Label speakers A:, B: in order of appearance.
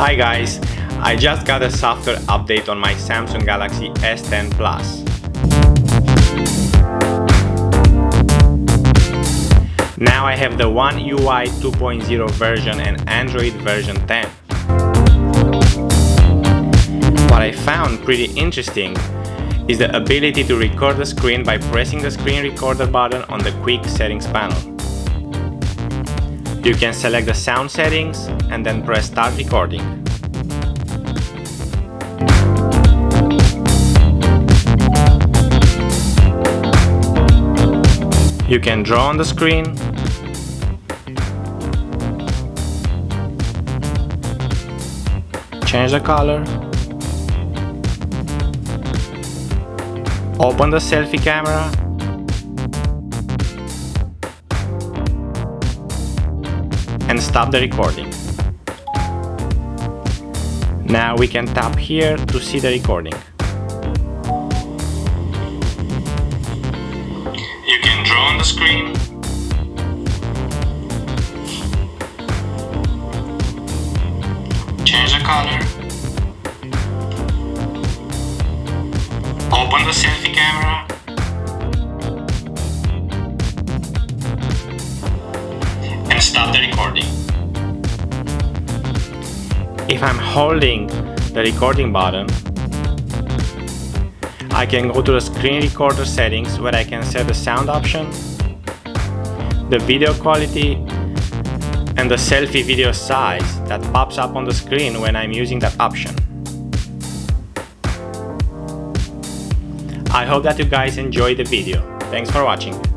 A: Hi guys, I just got a software update on my Samsung Galaxy S10 Plus. Now I have the One UI 2.0 version and Android version 10. What I found pretty interesting is the ability to record the screen by pressing the screen recorder button on the quick settings panel. You can select the sound settings and then press start recording. You can draw on the screen, change the color, open the selfie camera, and stop the recording. Now we can tap here to see the recording. You can draw on the screen, change the color, open the selfie camera, and stop the recording. If I'm holding the recording button, I can go to the screen recorder settings where I can set the sound option, the video quality, and the selfie video size that pops up on the screen when I'm using that option. I hope that you guys enjoyed the video. Thanks for watching.